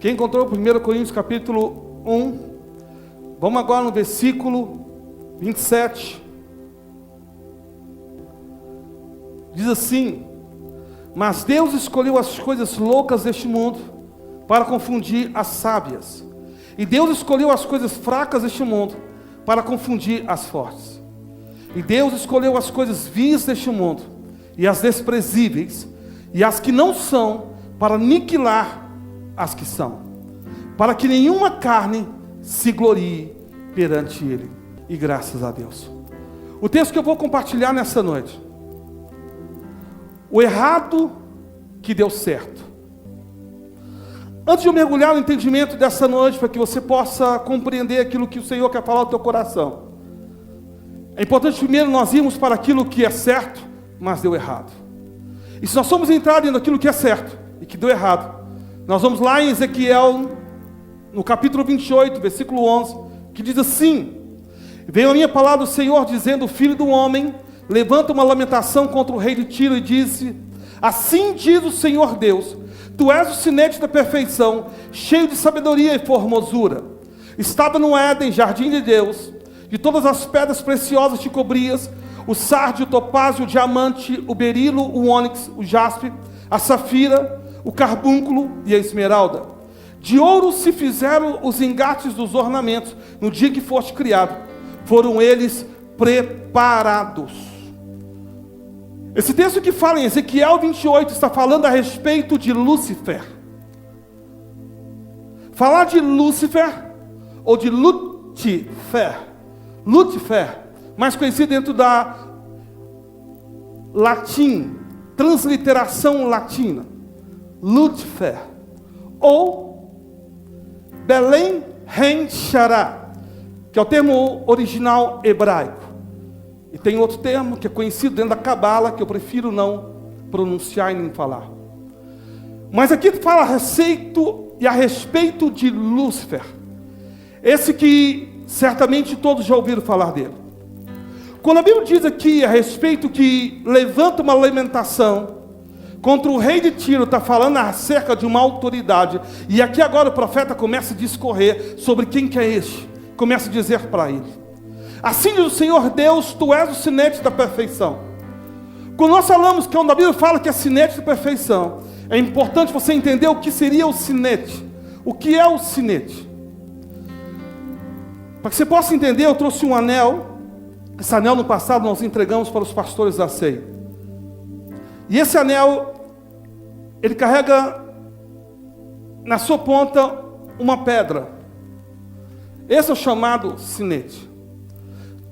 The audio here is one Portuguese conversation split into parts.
Quem encontrou 1 Coríntios capítulo 1, vamos agora no versículo 27. Diz assim: mas Deus escolheu as coisas loucas deste mundo para confundir as sábias. E Deus escolheu as coisas fracas deste mundo para confundir as fortes. E Deus escolheu as coisasvis deste mundo e as desprezíveis e as que não são para aniquilar as que são, para que nenhuma carne se glorie perante Ele. E graças a Deus. O texto que eu vou compartilhar nessa noite: o errado que deu certo. Antes de eu mergulhar no entendimento dessa noite, para que você possa compreender aquilo que o Senhor quer falar ao teu coração, é importante primeiro nós irmos para aquilo que é certo, mas deu errado. E se nós somos entrar dentro daquilo que é certo e que deu errado, nós vamos lá em Ezequiel, no capítulo 28, versículo 11, que diz assim: veio a minha palavra do Senhor dizendo: filho do homem, levanta uma lamentação contra o rei de Tiro e disse: assim diz o Senhor Deus, tu és o sinete da perfeição, cheio de sabedoria e formosura. Estava no Éden, jardim de Deus, de todas as pedras preciosas te cobrias, o sárdio, o topázio, o diamante, o berilo, o ônix, o jaspe, a safira, o carbúnculo e a esmeralda. De ouro se fizeram os engates dos ornamentos, no dia que foste criado, foram eles preparados. Esse texto que fala em Ezequiel 28 está falando a respeito de Lúcifer. Falar de Lúcifer ou de Lucifer, mais conhecido dentro da latim, transliteração latina, Lucifer, ou Belém Ren Shará, que é o termo original hebraico. E tem outro termo que é conhecido dentro da Cabala, que eu prefiro não pronunciar e nem falar. Mas aqui fala a respeito de Lúcifer. Esse que certamente todos já ouviram falar dele. Quando a Bíblia diz aqui a respeito que levanta uma lamentação contra o rei de Tiro, está falando acerca de uma autoridade. E aqui agora o profeta começa a discorrer sobre quem que é este. Começa a dizer para ele: assim diz o Senhor Deus, tu és o sinete da perfeição. Quando nós falamos, quando a Bíblia fala que é sinete da perfeição, é importante você entender o que seria o sinete. O que é o sinete? Para que você possa entender, eu trouxe um anel. Esse anel no passado nós entregamos para os pastores da ceia. E esse anel, ele carrega na sua ponta uma pedra. Esse é o chamado sinete.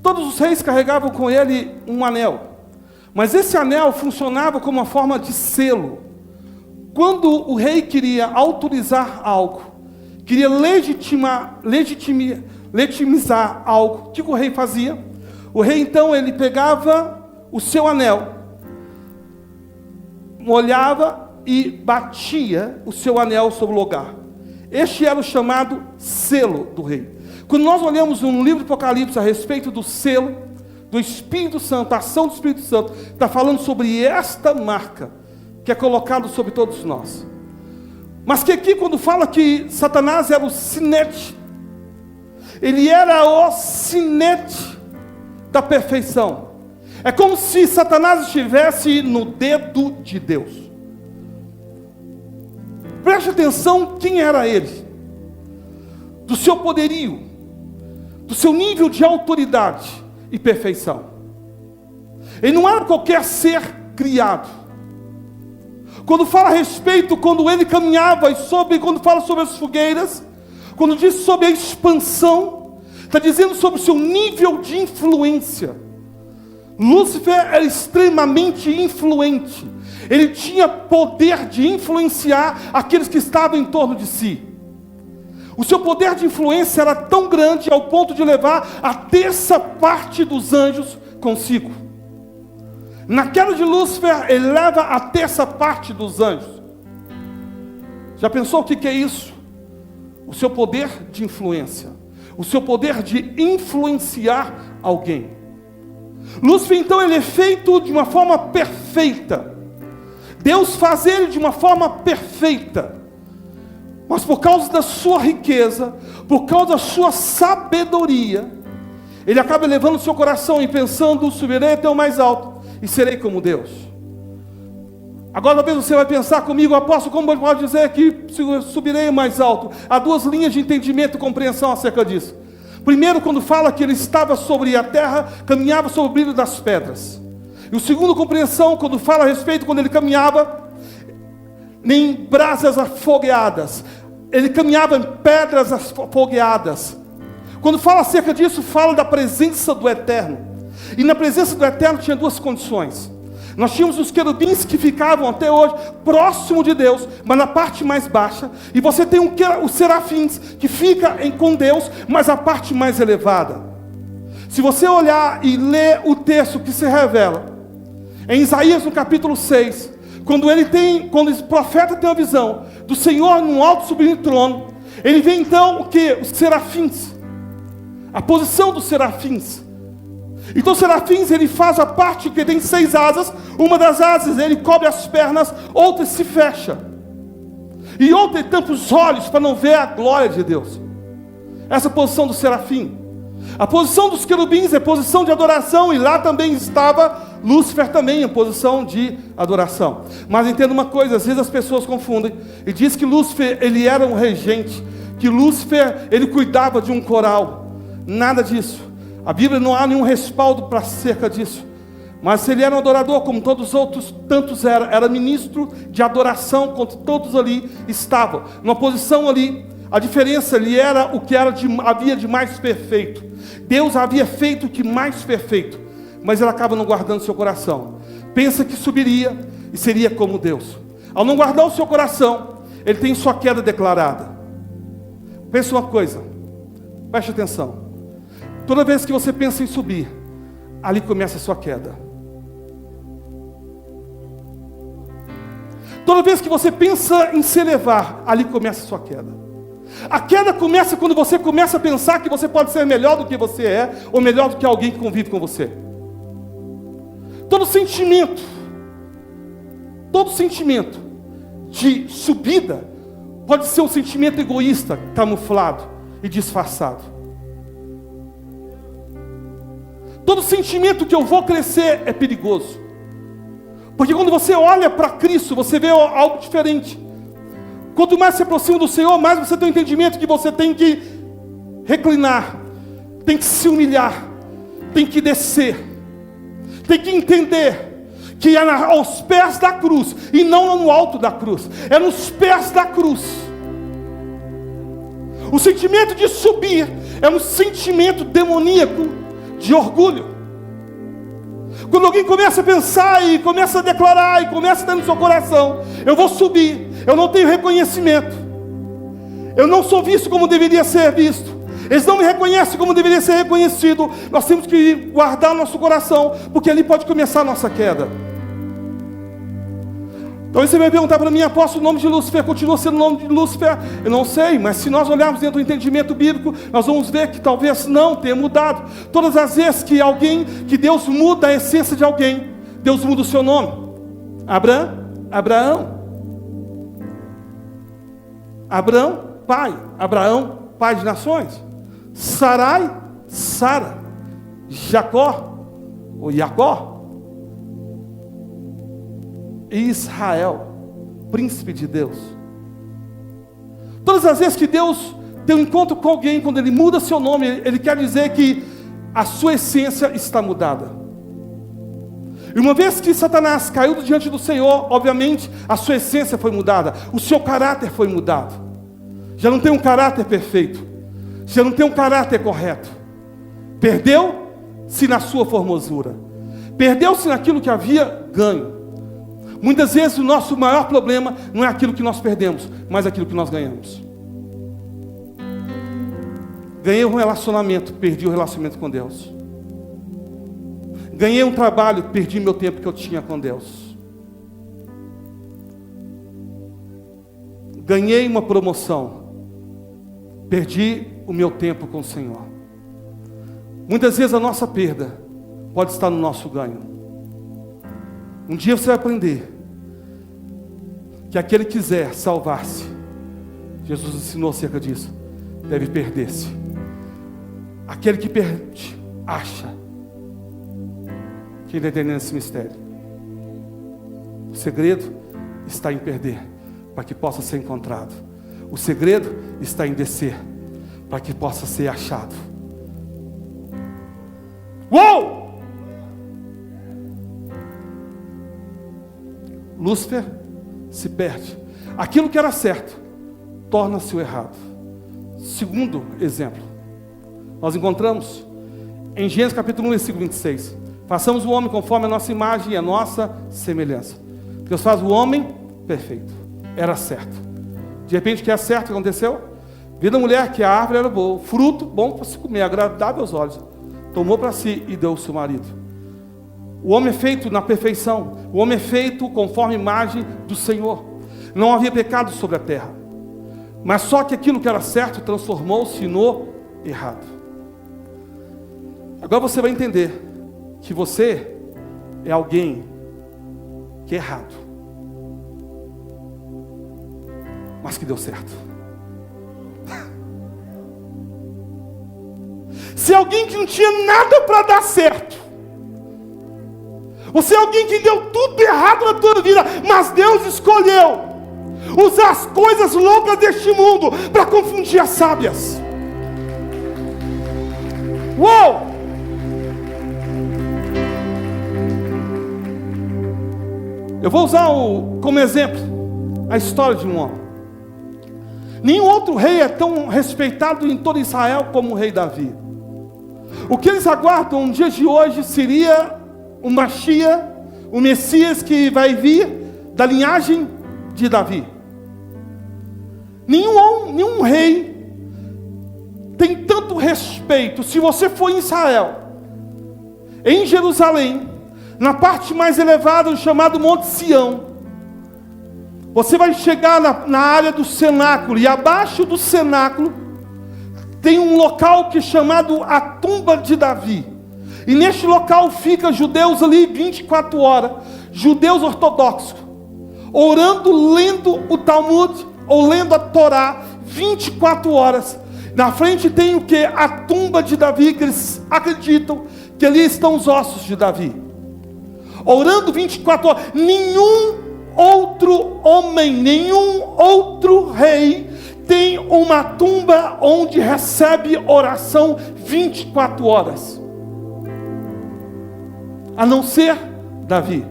Todos os reis carregavam com ele um anel. Mas esse anel funcionava como uma forma de selo. Quando o rei queria autorizar algo, queria legitimizar algo, o que o rei fazia? O rei então, ele pegava o seu anel, molhava e batia o seu anel sobre o lugar. Este era o chamado selo do rei. Quando nós olhamos no livro do Apocalipse a respeito do selo, do Espírito Santo, a ação do Espírito Santo, está falando sobre esta marca, que é colocada sobre todos nós. Mas que aqui quando fala que Satanás era o sinete, ele era o sinete da perfeição. É como se Satanás estivesse no dedo de Deus. Preste atenção quem era ele. Do seu poderio, do seu nível de autoridade e perfeição. Ele não era qualquer ser criado. Quando fala a respeito, quando ele caminhava e quando fala sobre as fogueiras, quando diz sobre a expansão, está dizendo sobre o seu nível de influência. Lúcifer era extremamente influente. Ele tinha poder de influenciar aqueles que estavam em torno de si. O seu poder de influência era tão grande ao ponto de levar a terça parte dos anjos consigo. Na queda de Lúcifer, ele leva a terça parte dos anjos. Já pensou o que é isso? O seu poder de influência. O seu poder de influenciar alguém. Lúcifer, então, ele é feito de uma forma perfeita. Deus faz ele de uma forma perfeita. Mas por causa da sua riqueza, por causa da sua sabedoria, ele acaba elevando o seu coração e pensando: subirei até o mais alto e serei como Deus. Agora talvez você vai pensar comigo: apóstolo, como pode dizer que subirei mais alto? Há duas linhas de entendimento e compreensão acerca disso. Primeiro, quando fala que ele estava sobre a terra, caminhava sobre o brilho das pedras. E o segundo, compreensão, quando fala a respeito, quando ele caminhava em brasas afogueadas, ele caminhava em pedras afogueadas. Quando fala acerca disso, fala da presença do Eterno. E na presença do Eterno tinha duas condições. Nós tínhamos os querubins que ficavam até hoje próximo de Deus, mas na parte mais baixa. E você tem os serafins que fica com Deus, mas a parte mais elevada. Se você olhar e ler o texto que se revela em Isaías no capítulo 6, quando o profeta tem a visão do Senhor no alto sublime trono, ele vê então o que? Os serafins, a posição dos serafins. Então os serafins, ele faz a parte que tem 6 asas. Uma das asas ele cobre as pernas, outra se fecha, e outra ele tampa os olhos para não ver a glória de Deus. Essa é a posição do serafim. A posição dos querubins é posição de adoração, e lá também estava Lúcifer também em posição de adoração. Mas entenda uma coisa, às vezes as pessoas confundem e diz que Lúcifer ele era um regente, que Lúcifer ele cuidava de um coral. Nada disso. A Bíblia não há nenhum respaldo para cerca disso. Mas ele era um adorador como todos os outros, tantos era ministro de adoração, quanto todos ali estavam, numa posição ali. A diferença, ele era o que havia de mais perfeito. Deus havia feito o que mais perfeito, mas ele acaba não guardando seu coração. Pensa que subiria e seria como Deus. Ao não guardar o seu coração, ele tem sua queda declarada. Pensa uma coisa, preste atenção. Toda vez que você pensa em subir, ali começa a sua queda. Toda vez que você pensa em se elevar, ali começa a sua queda. A queda começa quando você começa a pensar que você pode ser melhor do que você é, ou melhor do que alguém que convive com você. Todo sentimento de subida pode ser um sentimento egoísta, camuflado e disfarçado. Todo sentimento que eu vou crescer é perigoso. Porque quando você olha para Cristo, você vê algo diferente. Quanto mais se aproxima do Senhor, mais você tem o entendimento que você tem que reclinar, tem que se humilhar, tem que descer, tem que entender que é aos pés da cruz, e não no alto da cruz, é nos pés da cruz. O sentimento de subir é um sentimento demoníaco de orgulho. Quando alguém começa a pensar e começa a declarar e começa a ter no seu coração: eu vou subir, eu não tenho reconhecimento, eu não sou visto como deveria ser visto, eles não me reconhecem como deveria ser reconhecido. Nós temos que guardar o nosso coração, porque ali pode começar a nossa queda. Então você vai perguntar para mim: apóstolo, o nome de Lúcifer continua sendo o nome de Lúcifer? Eu não sei, mas se nós olharmos dentro do entendimento bíblico, nós vamos ver que talvez não tenha mudado. Todas as vezes que Deus muda a essência de alguém, Deus muda o seu nome. Abraão, pai. Abraão, pai de nações. Sarai, Sara. Jacó, ou Jacó. Israel, príncipe de Deus. Todas as vezes que Deus tem um encontro com alguém, quando Ele muda seu nome, Ele quer dizer que a sua essência está mudada. E uma vez que Satanás caiu diante do Senhor, obviamente a sua essência foi mudada, o seu caráter foi mudado. Já não tem um caráter perfeito, já não tem um caráter correto. Perdeu-se na sua formosura, perdeu-se naquilo que havia ganho. Muitas vezes o nosso maior problema não é aquilo que nós perdemos, mas aquilo que nós ganhamos. Ganhei um relacionamento, perdi o relacionamento com Deus. Ganhei um trabalho, perdi meu tempo que eu tinha com Deus. Ganhei uma promoção, perdi o meu tempo com o Senhor. Muitas vezes a nossa perda pode estar no nosso ganho. Um dia você vai aprender que aquele que quiser salvar-se, Jesus ensinou acerca disso. Deve perder-se. Aquele que perde, acha. Quem está entendendo esse mistério? O segredo está em perder, para que possa ser encontrado. O segredo está em descer, para que possa ser achado. Uou! Lúcifer se perde. Aquilo que era certo torna-se o errado. Segundo exemplo, nós encontramos em Gênesis capítulo 1, versículo 26. Façamos o homem conforme a nossa imagem e a nossa semelhança. Deus faz o homem perfeito. Era certo. De repente, o que é certo, o que aconteceu? Viu a mulher que a árvore era boa, fruto bom para se comer, agradável aos olhos. Tomou para si e deu ao seu marido. O homem é feito na perfeição. O homem é feito conforme a imagem do Senhor. Não havia pecado sobre a terra. Mas só que aquilo que era certo transformou-se no errado. Agora você vai entender que você é alguém que é errado, mas que deu certo. Se é alguém que não tinha nada para dar certo, você é alguém que deu tudo errado na tua vida, mas Deus escolheu usar as coisas loucas deste mundo para confundir as sábias. Uou! Eu vou usar como exemplo a história de um homem. Nenhum outro rei é tão respeitado em todo Israel como o rei Davi. O que eles aguardam no dia de hoje seria o Mashiach, o Messias que vai vir da linhagem de Davi. Nenhum rei tem tanto respeito. Se você for em Israel, em Jerusalém, na parte mais elevada, chamado Monte Sião, você vai chegar na área do cenáculo, e abaixo do cenáculo tem um local que é chamado a tumba de Davi. E neste local fica judeus ali 24 horas, judeus ortodoxos, orando, lendo o Talmud, ou lendo a Torá, 24 horas. Na frente tem o que? A tumba de Davi, que eles acreditam que ali estão os ossos de Davi. Orando 24 horas. Nenhum outro homem, nenhum outro rei tem uma tumba onde recebe oração 24 horas. A não ser Davi.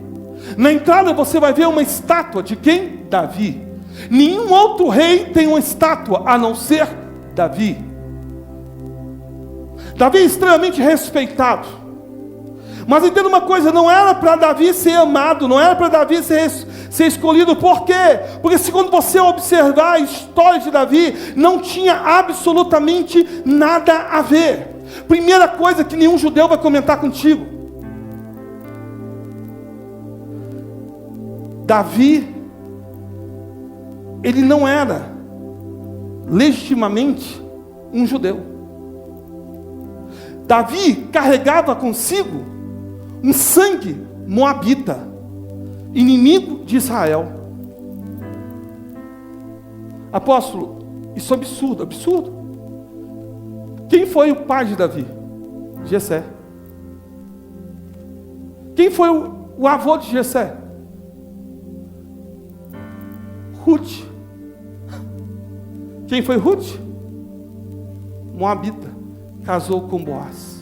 Na entrada você vai ver uma estátua de quem? Davi. Nenhum outro rei tem uma estátua a não ser Davi. Davi é extremamente respeitado. Mas entenda uma coisa, não era para Davi ser amado, não era para Davi ser escolhido. Por quê? Porque se quando você observar a história de Davi, não tinha absolutamente nada a ver. Primeira coisa que nenhum judeu vai comentar contigo: Davi, ele não era legitimamente um judeu. Davi carregava consigo um sangue moabita, inimigo de Israel. Apóstolo, isso é absurdo, absurdo. Quem foi o pai de Davi? Jessé. Quem foi o avô de Jessé? Ruth. Quem foi Ruth? Moabita. Casou com Boaz.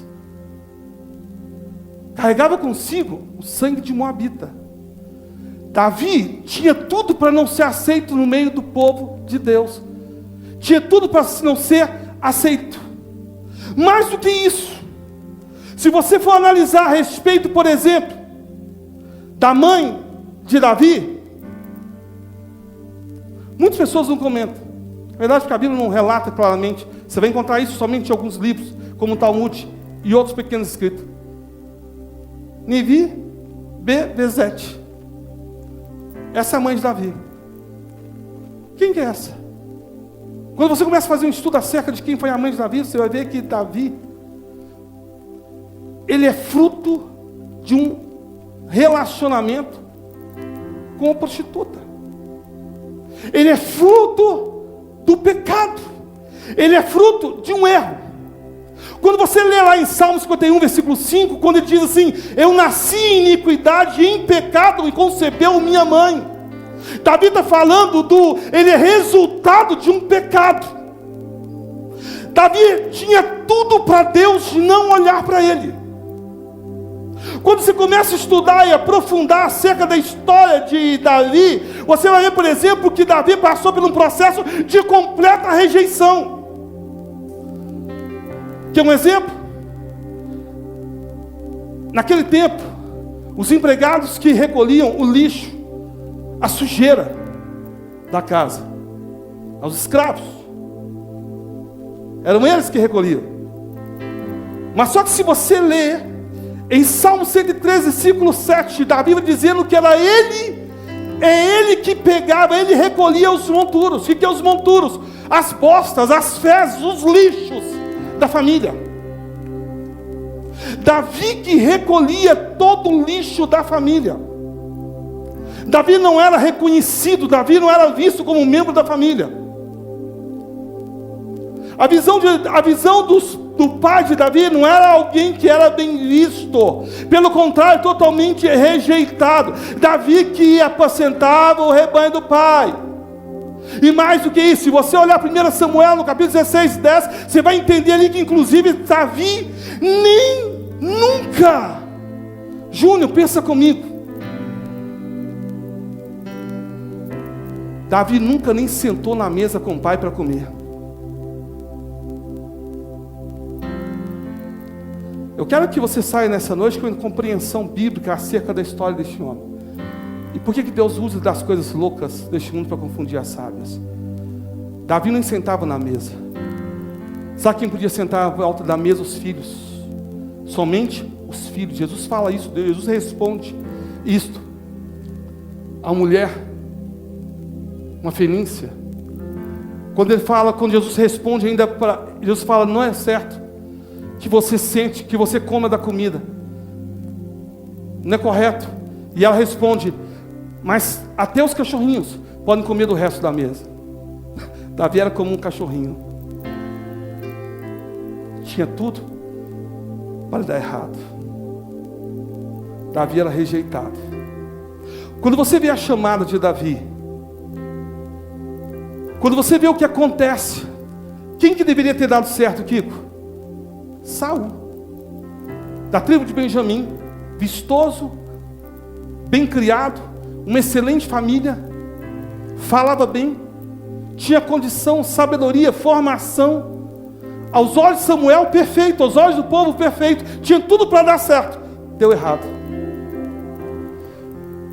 Carregava consigo o sangue de Moabita. Davi tinha tudo para não ser aceito no meio do povo de Deus. Tinha tudo para não ser aceito. Mais do que isso, se você for analisar a respeito, por exemplo, da mãe de Davi, muitas pessoas não comentam. Na verdade, a Bíblia não relata claramente. Você vai encontrar isso somente em alguns livros, como o Talmud e outros pequenos escritos. Nivi Bezete. Essa é a mãe de Davi. Quem que é essa? Quando você começa a fazer um estudo acerca de quem foi a mãe de Davi, você vai ver que Davi, ele é fruto de um relacionamento com uma prostituta. Ele é fruto do pecado. Ele é fruto de um erro. Quando você lê lá em Salmo 51, versículo 5, quando ele diz assim: eu nasci em iniquidade e em pecado me concebeu minha mãe. Davi está falando ele é resultado de um pecado. Davi tinha tudo para Deus não olhar para ele. Quando você começa a estudar e aprofundar acerca da história de Davi, você vai ver, por exemplo, que Davi passou por um processo de completa rejeição. Quer um exemplo? Naquele tempo, os empregados que recolhiam o lixo, a sujeira da casa, aos escravos, eram eles que recolhiam. Mas só que se você ler em Salmo 113, versículo 7, Davi vai dizendo que era ele que pegava, ele recolhia os monturos. O que é os monturos? As bostas, as fezes, os lixos da família. Davi que recolhia todo o lixo da família. Davi não era reconhecido, Davi não era visto como membro da família. A visão do pai de Davi não era alguém que era bem visto, pelo contrário, totalmente rejeitado. Davi que apacentava o rebanho do pai. E mais do que isso, se você olhar 1 Samuel no capítulo 16, 10, você vai entender ali que inclusive Davi nunca, Júnior, pensa comigo, Davi nunca nem sentou na mesa com o pai para comer. Eu quero que você saia nessa noite com uma compreensão bíblica acerca da história deste homem. E por que Deus usa das coisas loucas deste mundo para confundir as sábias? Davi nem sentava na mesa. Sabe quem podia sentar à volta da mesa? Os filhos. Somente os filhos. Jesus fala isso, Jesus responde isto. A mulher, uma fenícia. Quando Jesus responde ainda para... Jesus fala, não é certo que você sente, que você coma da comida. Não é correto. E ela responde, mas até os cachorrinhos podem comer do resto da mesa. Davi era como um cachorrinho. Tinha tudo para dar errado. Davi era rejeitado. Quando você vê a chamada de Davi, quando você vê o que acontece, quem que deveria ter dado certo, Kiko? Saul, da tribo de Benjamim, vistoso, bem criado, uma excelente família, falava bem, tinha condição, sabedoria, formação, aos olhos de Samuel perfeito, aos olhos do povo perfeito, tinha tudo para dar certo, deu errado.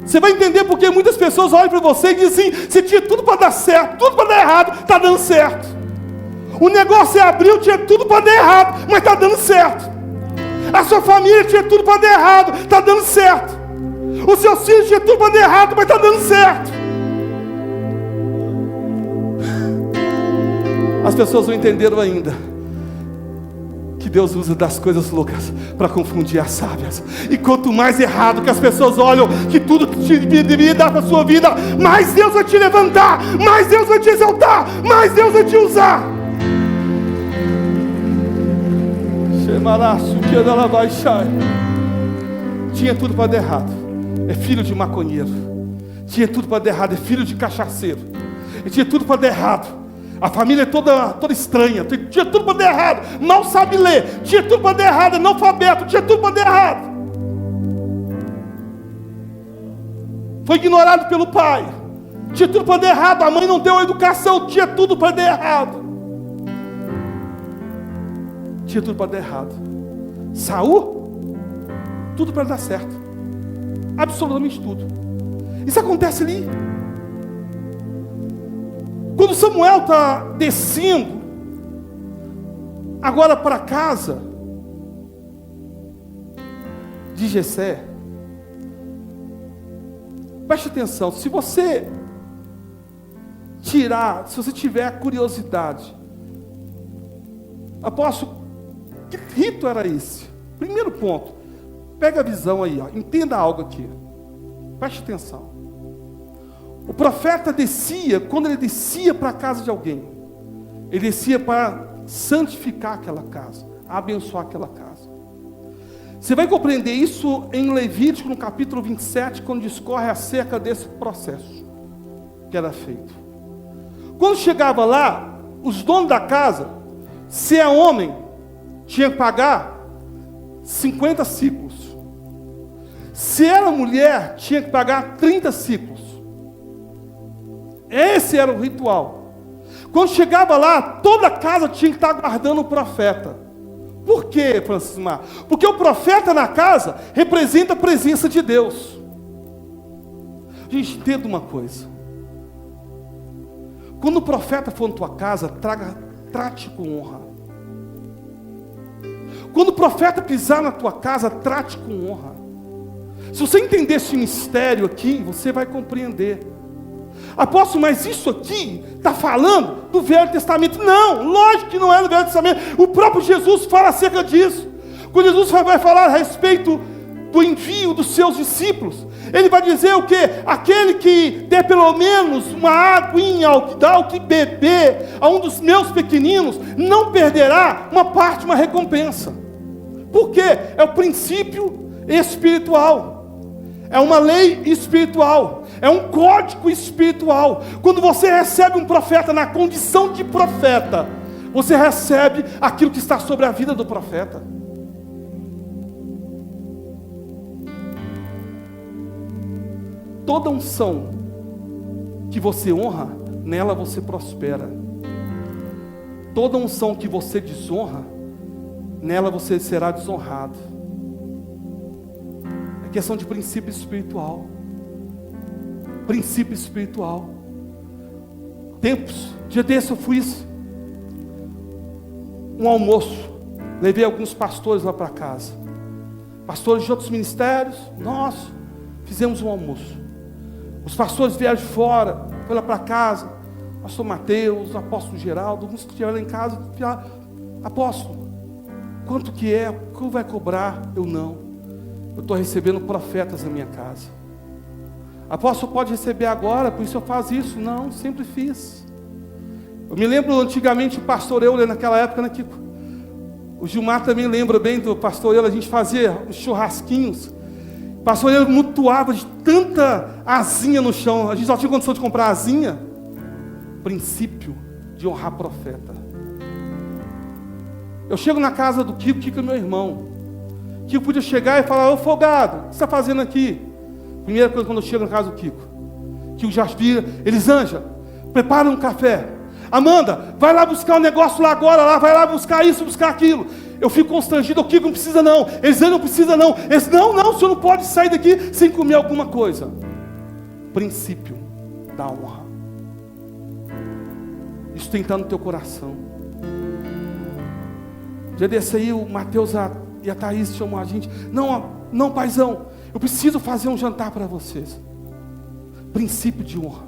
Você vai entender porque muitas pessoas olham para você e dizem assim, você tinha tudo para dar certo, tudo para dar errado, está dando certo. O negócio você abriu, tinha tudo para dar errado, mas está dando certo. A sua família tinha tudo para dar errado, está dando certo. Os seus filhos tinham tudo para dar errado, mas está dando certo. As pessoas não entenderam ainda que Deus usa das coisas loucas para confundir as sábias. E quanto mais errado que as pessoas olham que tudo deveria dar para a sua vida, mais Deus vai te levantar, mais Deus vai te exaltar, mais Deus vai te usar. Tinha tudo para dar errado, é filho de maconheiro. Tinha tudo para dar errado, é filho de cachaceiro. E tinha tudo para dar errado, a família é toda estranha. Tinha tudo para dar errado, mal sabe ler. Tinha tudo para dar errado, analfabeto. Tinha tudo para dar errado. Foi ignorado pelo pai. Tinha tudo para dar errado, a mãe não deu a educação. Tinha tudo para dar errado. Tinha tudo para dar errado. Saul, tudo para dar certo. Absolutamente tudo. Isso acontece ali. Quando Samuel está descendo agora para casa de Jessé, preste atenção, se você tiver curiosidade, apóstolo, que rito era esse? Primeiro ponto, pega a visão aí, ó, entenda algo aqui, preste atenção. O profeta descia, quando ele descia para a casa de alguém, Ele descia para santificar aquela casa, abençoar aquela casa. Você vai compreender isso em Levítico, no capítulo 27, quando discorre acerca desse processo que era feito. Quando chegava lá, os donos da casa, se é homem, tinha que pagar 50 ciclos. Se era mulher, tinha que pagar 30 ciclos. Esse era o ritual. Quando chegava lá, toda a casa tinha que estar guardando o profeta. Por quê, Francisco Mar? Porque o profeta na casa representa a presença de Deus. Gente, entenda uma coisa. Quando o profeta for na tua casa, trate com honra. Quando o profeta pisar na tua casa, trate com honra. Se você entender esse mistério aqui, você vai compreender. Apóstolo, mas isso aqui está falando do Velho Testamento. Não, lógico que não é do Velho Testamento. O próprio Jesus fala acerca disso. Quando Jesus vai falar a respeito do envio dos seus discípulos, ele vai dizer o quê? Aquele que der pelo menos uma aguinha, ao que dá o que beber a um dos meus pequeninos, não perderá uma parte, uma recompensa. Por quê? É o princípio espiritual. É uma lei espiritual, é um código espiritual. Quando você recebe um profeta na condição de profeta, você recebe aquilo que está sobre a vida do profeta. Toda unção que você honra, nela você prospera. Toda unção que você desonra, nela você será desonrado. É questão de princípio espiritual. Princípio espiritual. Tempos, dia desse eu fiz um almoço. Levei alguns pastores lá para casa. Pastores de outros ministérios. Nós fizemos um almoço. Os pastores vieram de fora, foram lá para casa. Pastor Mateus, apóstolo Geraldo, alguns que estiveram lá em casa. Apóstolo, quanto que é? O que vai cobrar? Eu não. Eu estou recebendo profetas na minha casa. Apóstolo, pode receber agora, por isso eu faço isso. Não, sempre fiz. Eu me lembro antigamente o pastor Euler, naquela época, né, Kiko? O Gilmar também lembra bem do pastor Euler, a gente fazia os churrasquinhos. O pastor Euler mutuava de tanta asinha no chão, a gente só tinha condição de comprar asinha. Princípio de honrar profeta. Eu chego na casa do Kiko, Kiko é meu irmão. Kiko podia chegar e falar: ô folgado, o que você está fazendo aqui? Primeira coisa quando eu chego na casa do Kiko, Kiko já vira: Elisângela, prepara um café. Amanda, vai lá buscar um negócio lá agora, lá, vai lá buscar isso, buscar aquilo. Eu fico constrangido: o Kiko não precisa não, Elisângela não precisa não. Eles, não, o senhor não pode sair daqui sem comer alguma coisa. Princípio da honra. Isso tem que estar no teu coração. Dia desse aí o Mateus e a Thaís chamou a gente. Não, paizão, eu preciso fazer um jantar para vocês. Princípio de honra.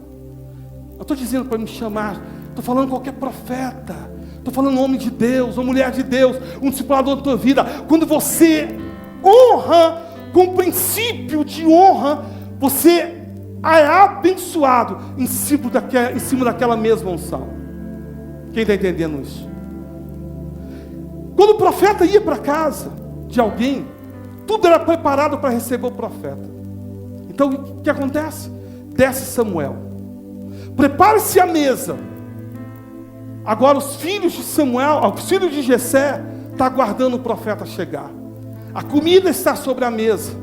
Eu estou dizendo para me chamar, estou falando qualquer profeta, estou falando homem de Deus, ou mulher de Deus, um discipulador da tua vida. Quando você honra com princípio de honra, você é abençoado em cima daquela mesma unção. Quem está entendendo isso? Quando o profeta ia para casa de alguém, tudo era preparado para receber o profeta. Então o que acontece? Desce Samuel, prepare-se a mesa. Agora os filhos de Samuel, os filhos de Jessé, estão aguardando o profeta chegar. A comida está sobre a mesa.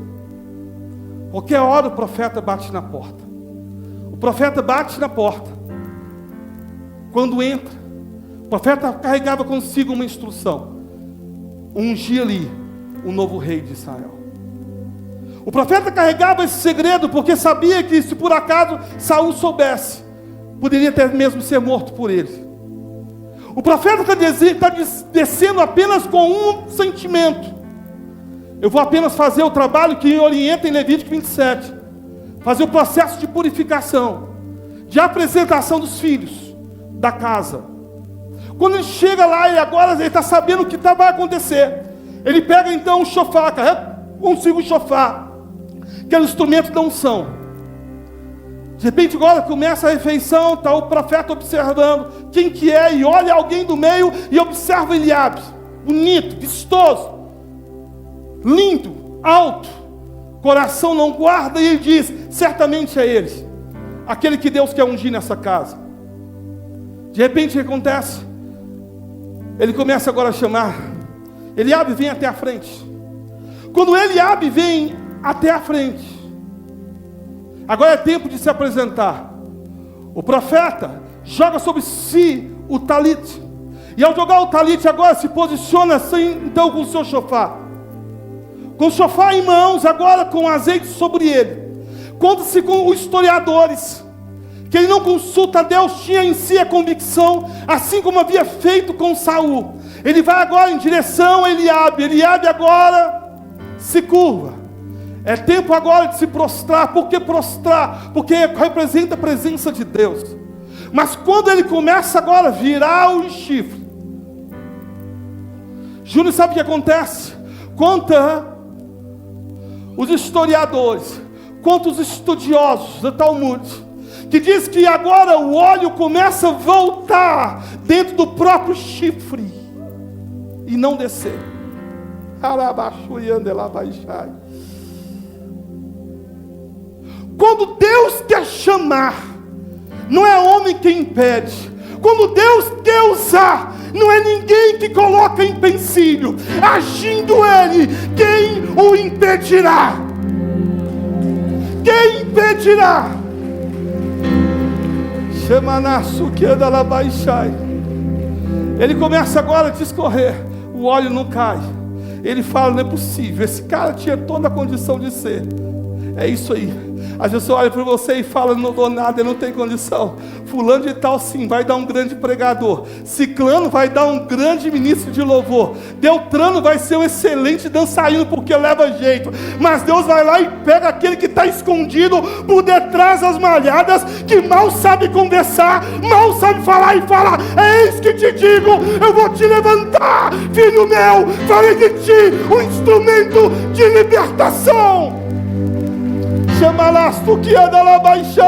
Qualquer hora o profeta bate na porta. O profeta bate na porta. Quando entra, o profeta carregava consigo uma instrução: ungir ali o novo rei de Israel. O profeta carregava esse segredo porque sabia que se por acaso Saul soubesse, poderia até mesmo ser morto por ele. O profeta está descendo apenas com um sentimento: eu vou apenas fazer o trabalho que orienta em Levítico 27, fazer o processo de purificação, de apresentação dos filhos da casa. Quando ele chega lá, e agora ele está sabendo o que vai acontecer, ele pega então um chofar, carrega consigo o chofar, que é o instrumento da unção. De repente agora começa a refeição, está o profeta observando quem que é, e olha alguém do meio e observa Eliabe, bonito, vistoso, lindo, alto, coração não guarda, e ele diz, certamente é ele, aquele que Deus quer ungir nessa casa. De repente o que acontece? Ele começa agora a chamar, Eliabe, vem até a frente. Quando Eliabe vem até a frente, agora é tempo de se apresentar. O profeta joga sobre si o talite, e ao jogar o talite agora se posiciona assim, então com o seu shofar. Com o shofar em mãos, agora com azeite sobre ele. Conta-se com os historiadores que ele não consulta a Deus, tinha em si a convicção, assim como havia feito com Saul. Ele vai agora em direção a Eliabe. Eliabe agora se curva. É tempo agora de se prostrar. Por que prostrar? Porque representa a presença de Deus. Mas quando ele começa agora a virar o chifre, Júnior, sabe o que acontece? Conta os historiadores, conta os estudiosos do Talmud, que diz que agora o óleo começa a voltar dentro do próprio chifre e não descer. Quando Deus quer chamar, não é homem quem impede. Quando Deus quer usar, não é ninguém que coloca empecilho. Agindo Ele, quem o impedirá? Quem impedirá? Ele começa agora a discorrer, o óleo não cai. Ele fala, não é possível, esse cara tinha toda a condição de ser. É isso aí. Às vezes você olha para você e fala, não dou nada, eu não tenho condição. Fulano de tal sim, vai dar um grande pregador. Ciclano vai dar um grande ministro de louvor. Beltrano vai ser um excelente dançarino porque leva jeito. Mas Deus vai lá e pega aquele que está escondido por detrás das malhadas, que mal sabe conversar, mal sabe falar, e fala, eis que te digo, eu vou te levantar, filho meu, farei de ti um instrumento de libertação. Chama lá, que anda lá baixei.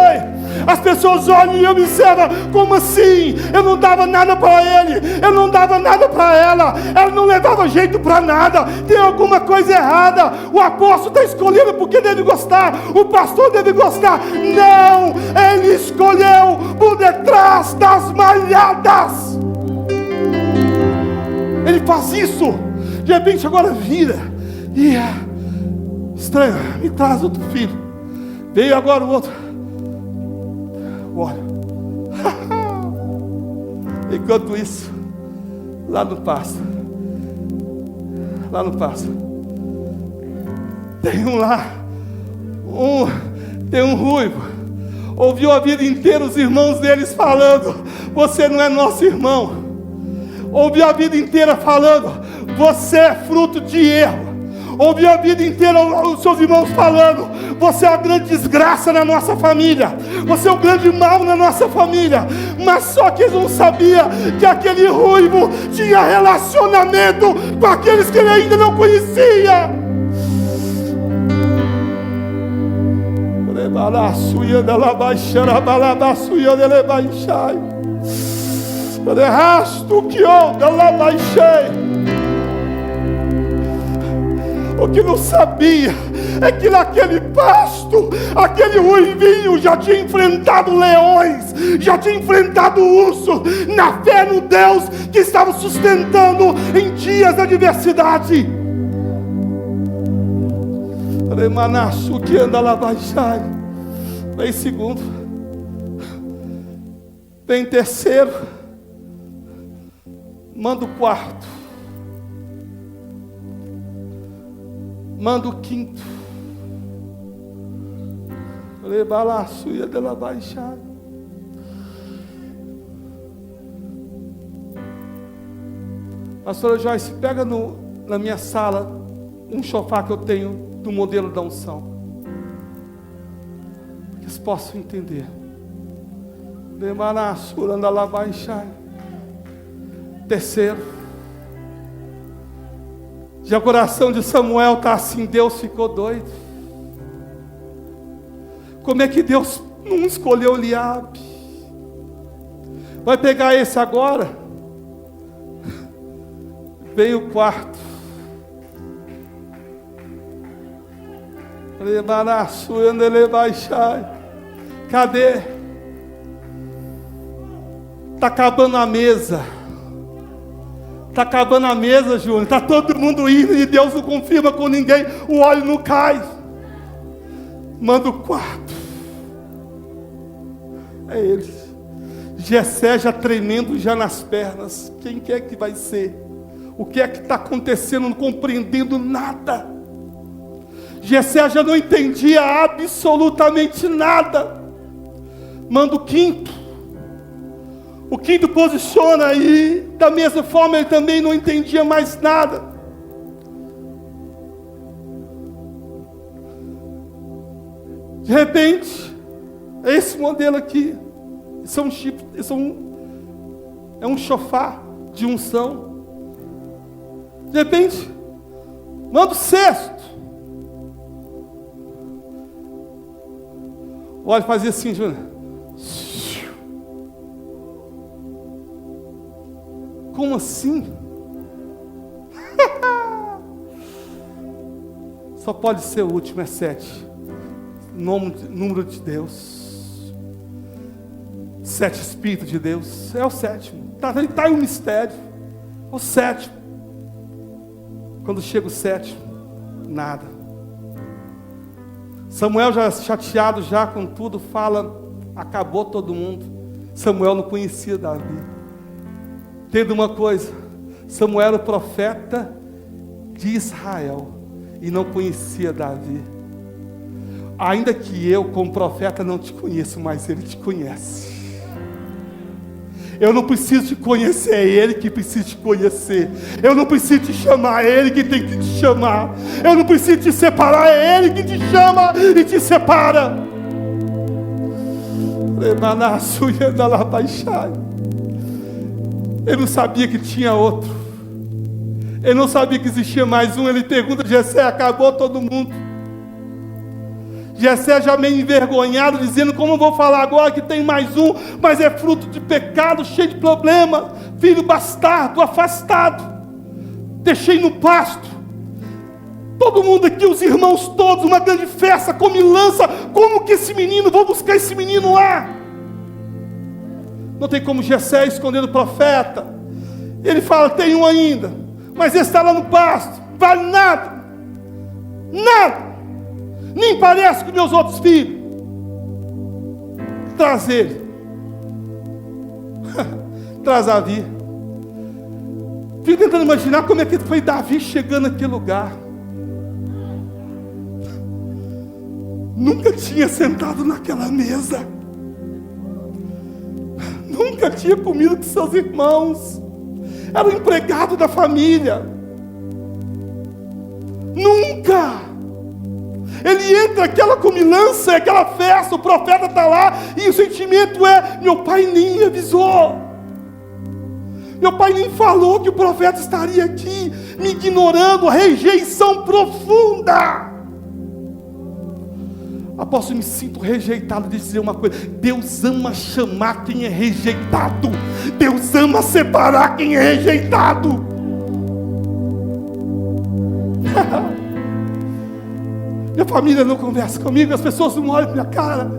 As pessoas olham e observam, como assim? Eu não dava nada para ele, eu não dava nada para ela não levava jeito para nada, tem alguma coisa errada. O apóstolo está escolhendo porque deve gostar, o pastor deve gostar. Não, ele escolheu por detrás das malhadas. Ele faz isso. De repente agora vira e estranho, me traz outro filho. Veio agora o outro. Olha. Enquanto isso, lá no pasto, tem um lá, tem um ruivo. Ouviu a vida inteira os irmãos deles falando, você não é nosso irmão. Ouviu a vida inteira falando, você é fruto de erro. Ouviu a vida inteira os seus irmãos falando, você é a grande desgraça na nossa família, você é o grande mal na nossa família. Mas só que eles não sabiam que aquele ruivo tinha relacionamento com aqueles que ele ainda não conhecia. O que não sabia é que naquele pasto, aquele ruivinho já tinha enfrentado leões, já tinha enfrentado urso, na fé no Deus que estava sustentando em dias da adversidade. Que anda lá baixar. Vem segundo, vem terceiro, manda o quarto, manda o quinto. Lebalaço ia dela baixar. Pastora Joyce, pega na minha sala um chofar que eu tenho do modelo da unção, que eles possam entender. Lebalaço anda lá baixar. Terceiro, já o coração de Samuel está assim, Deus ficou doido. Como é que Deus Não escolheu Eliabe. Vai pegar esse agora? Veio o quarto. Cadê? Está acabando a mesa. Está acabando a mesa, Júnior. Está todo mundo indo e Deus não confirma com ninguém. O óleo não cai. Manda o quarto. É ele. Jessé já tremendo já nas pernas. Quem é que vai ser? O que é que está acontecendo? Não compreendendo nada. Jessé já não entendia absolutamente nada. Manda o quinto. O quinto posiciona e da mesma forma ele também não entendia mais nada. De repente, é esse modelo aqui. É um chofar de unção. De repente, manda o sexto. Olha, fazia assim, Júnior. Como assim? Só pode ser o último, é 7. Número de Deus. 7 Espíritos de Deus. É o 7º. Está aí um mistério. É o 7º. Quando chega o 7º, nada. Samuel já chateado já com tudo, fala, acabou todo mundo. Samuel não conhecia Davi. Entenda uma coisa, Samuel era o profeta de Israel e não conhecia Davi. Ainda que eu, como profeta, não te conheço, mas ele te conhece. Eu não preciso te conhecer, é ele que precisa te conhecer. Eu não preciso te chamar, é ele que tem que te chamar. Eu não preciso te separar, é ele que te chama e te separa. Ele não sabia que tinha outro. Ele não sabia que existia mais um. Ele pergunta a Jessé, acabou todo mundo. Jessé já meio envergonhado, dizendo, como eu vou falar agora que tem mais um, mas é fruto de pecado, cheio de problema, filho bastardo, afastado, deixei no pasto, todo mundo aqui, os irmãos todos, uma grande festa, comilança, como que esse menino, vou buscar esse menino lá. Não tem como Jessé esconder o profeta. Ele fala, tem um ainda, mas esse está lá no pasto, vale nada, nada. Nem parece com meus outros filhos. Traz ele. Traz Davi. Fico tentando imaginar como é que foi Davi chegando naquele lugar. Nunca tinha sentado naquela mesa. Nunca tinha comido com seus irmãos. Era o empregado da família. Nunca. Ele entra aquela comilança, aquela festa, o profeta está lá, e o sentimento é, meu pai nem avisou, meu pai nem falou que o profeta estaria aqui, me ignorando, rejeição profunda. Apóstolo, me sinto rejeitado de dizer uma coisa, Deus ama chamar quem é rejeitado, Deus ama separar quem é rejeitado. Minha família não conversa comigo, as pessoas não olham para minha cara.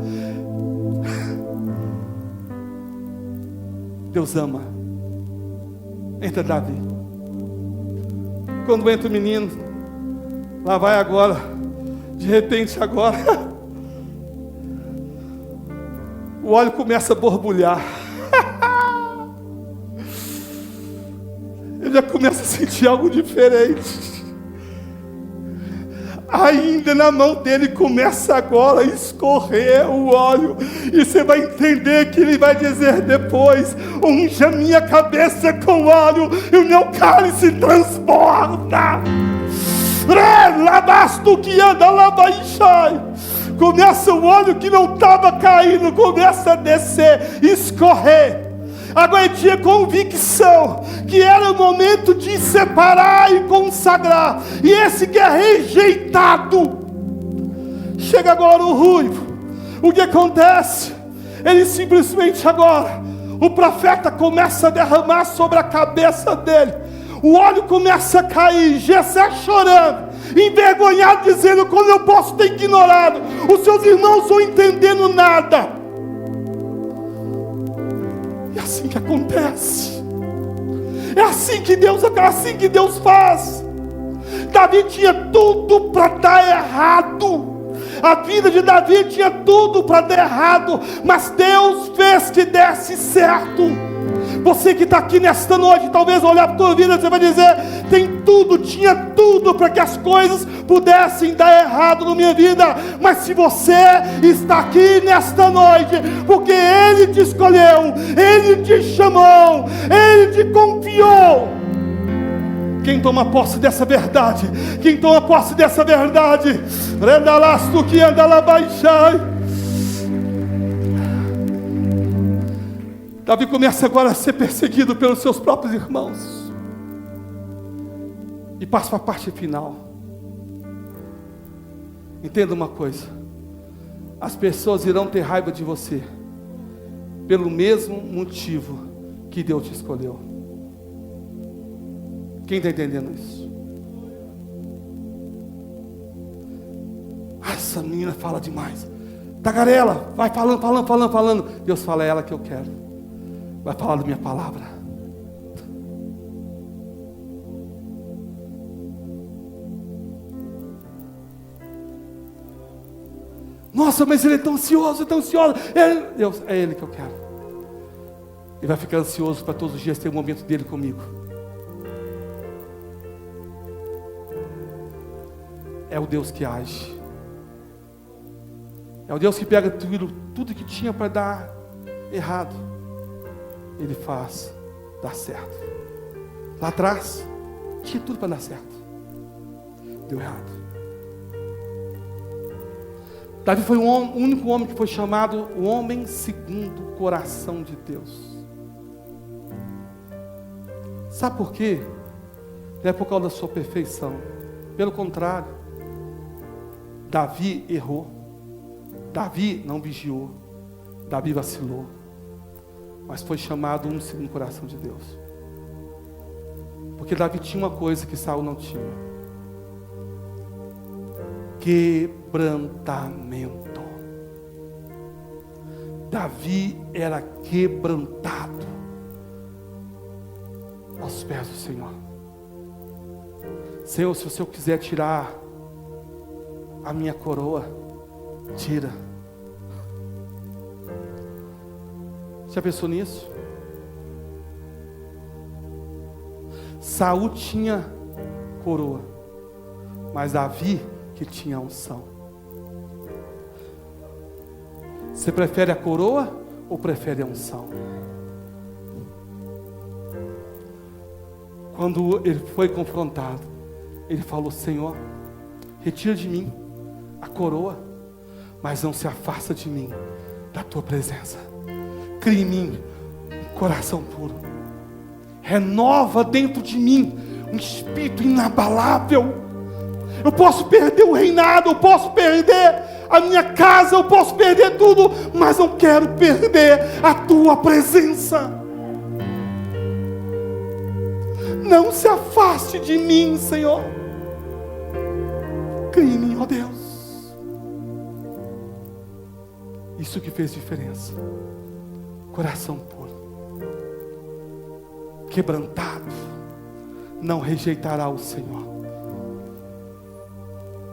Deus ama. Entra Davi. Quando entra o menino, lá vai agora, de repente agora, o óleo começa a borbulhar. Ele já começa a sentir algo diferente. Ainda na mão dele começa agora a escorrer o óleo. E você vai entender que ele vai dizer depois, unja minha cabeça com óleo e o meu cálice transborda. Que anda lá começa o óleo que não estava caindo, começa a descer, escorrer. Agora ele tinha convicção que era o momento de separar e consagrar. E esse que é rejeitado, chega agora o ruivo. O que acontece? Ele simplesmente agora, o profeta começa a derramar sobre a cabeça dele. O óleo começa a cair. Jessé chorando, envergonhado, dizendo: como eu posso ter ignorado? Os seus irmãos não entendendo nada. É assim que acontece. É assim que Deus faz. Davi tinha tudo para dar errado. A vida de Davi tinha tudo para dar errado, mas Deus fez que desse certo. Você que está aqui nesta noite, talvez olhar para a tua vida, você vai dizer: tinha tudo para que as coisas pudessem dar errado na minha vida. Mas se você está aqui nesta noite, porque Ele te escolheu, Ele te chamou, Ele te confiou. Quem toma posse dessa verdade, Rendalasto que anda lá baixai. Davi começa agora a ser perseguido pelos seus próprios irmãos. E passa para a parte final. Entenda uma coisa: as pessoas irão ter raiva de você pelo mesmo motivo que Deus te escolheu. Quem está entendendo isso? Essa menina fala demais. Tagarela, vai falando. Deus fala: é ela que eu quero. Vai falar da minha palavra. Nossa, mas ele é tão ansioso, Deus, é Ele que eu quero. Ele vai ficar ansioso para todos os dias ter um momento dele comigo. É o Deus que age. É o Deus que pega tudo que tinha para dar errado, Ele faz dar certo. Lá atrás tinha tudo para dar certo, deu errado. Davi foi o único homem que foi chamado o homem segundo o coração de Deus. Sabe por quê? Não é por causa da sua perfeição. Pelo contrário, Davi errou. Davi não vigiou. Davi vacilou. Mas foi chamado um segundo o coração de Deus. Porque Davi tinha uma coisa que Saul não tinha: quebrantamento. Davi era quebrantado aos pés do Senhor. Senhor, se o Senhor quiser tirar a minha coroa, tira. Já pensou nisso? Saul tinha coroa, mas Davi que tinha unção. Você prefere a coroa ou prefere a unção? Quando ele foi confrontado, ele falou: Senhor, retira de mim a coroa, mas não se afasta de mim da tua presença. Cria em mim um coração puro, renova dentro de mim um espírito inabalável. Eu posso perder o reinado, eu posso perder a minha casa, eu posso perder tudo, mas não quero perder a tua presença. Não se afaste de mim, Senhor. Cria em mim, ó Deus. Isso que fez diferença. Coração puro, quebrantado, não rejeitará o Senhor.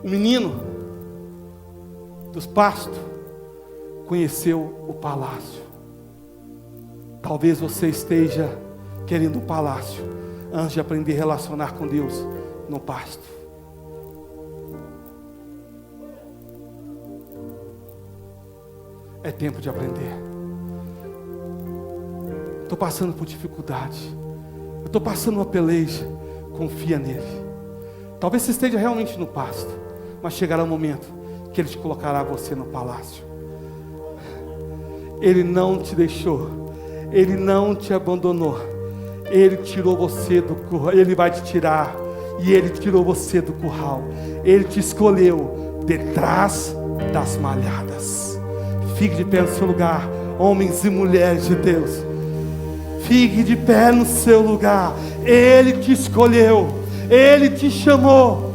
O menino dos pastos conheceu o palácio. Talvez você esteja querendo um palácio antes de aprender a relacionar com Deus no pasto. É tempo de aprender. Estou passando por dificuldade, eu estou passando uma peleja. Confia nele. Talvez você esteja realmente no pasto, mas chegará um momento que Ele te colocará você no palácio. Ele não te deixou, Ele não te abandonou. Ele tirou você do curral, Ele vai te tirar. E Ele tirou você do curral. Ele te escolheu detrás das malhadas. Fique de pé no seu lugar, homens e mulheres de Deus. Fique de pé no seu lugar. Ele te escolheu, Ele te chamou.